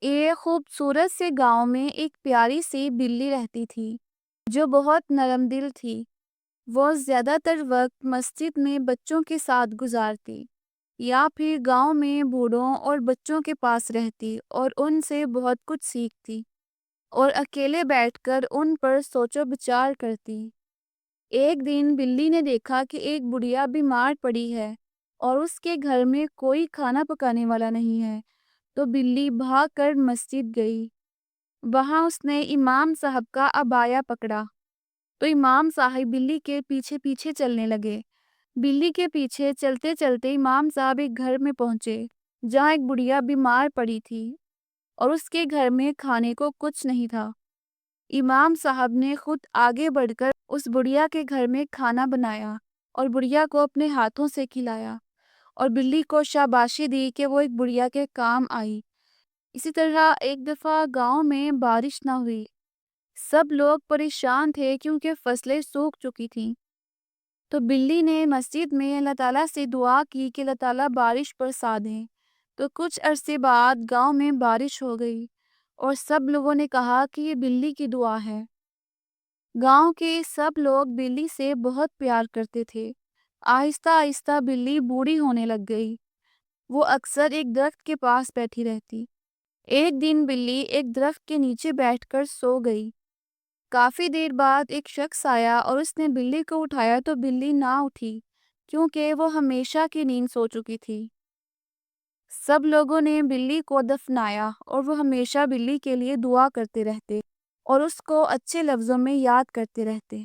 ایک خوبصورت سے گاؤں میں ایک پیاری سی بلی رہتی تھی جو بہت نرم دل تھی۔ وہ زیادہ تر وقت مسجد میں بچوں کے ساتھ گزارتی یا پھر گاؤں میں بوڑھوں اور بچوں کے پاس رہتی اور ان سے بہت کچھ سیکھتی اور اکیلے بیٹھ کر ان پر سوچ و بچار کرتی۔ ایک دن بلی نے دیکھا کہ ایک بڑھیا بیمار پڑی ہے اور اس کے گھر میں کوئی کھانا پکانے والا نہیں ہے، تو بلی بھاگ کر مسجد گئی۔ وہاں اس نے امام صاحب کا عبایا پکڑا تو امام صاحب بلی کے پیچھے پیچھے چلنے لگے۔ بلی کے پیچھے چلتے چلتے امام صاحب ایک گھر میں پہنچے جہاں ایک بڑھیا بیمار پڑی تھی اور اس کے گھر میں کھانے کو کچھ نہیں تھا۔ امام صاحب نے خود آگے بڑھ کر اس بڑھیا کے گھر میں کھانا بنایا اور بڑھیا کو اپنے ہاتھوں سے کھلایا اور بلی کو شاباشی دی کہ وہ ایک بڑھیا کے کام آئی۔ اسی طرح ایک دفعہ گاؤں میں بارش نہ ہوئی۔ سب لوگ پریشان تھے کیونکہ فصلیں سوکھ چکی تھیں۔ تو بلی نے مسجد میں اللہ تعالیٰ سے دعا کی کہ اللہ تعالیٰ بارش برسا دیں۔ تو کچھ عرصے بعد گاؤں میں بارش ہو گئی اور سب لوگوں نے کہا کہ یہ بلی کی دعا ہے۔ گاؤں کے سب لوگ بلی سے بہت پیار کرتے تھے۔ آہستہ آہستہ بلی بوڑھی ہونے لگ گئی۔ وہ اکثر ایک درخت کے پاس بیٹھی رہتی۔ ایک دن بلی ایک درخت کے نیچے بیٹھ کر سو گئی۔ کافی دیر بعد ایک شخص آیا اور اس نے بلی کو اٹھایا تو بلی نہ اٹھی کیونکہ وہ ہمیشہ کی نیند سو چکی تھی۔ سب لوگوں نے بلی کو دفنایا اور وہ ہمیشہ بلی کے لیے دعا کرتے رہتے اور اس کو اچھے لفظوں میں یاد کرتے رہتے۔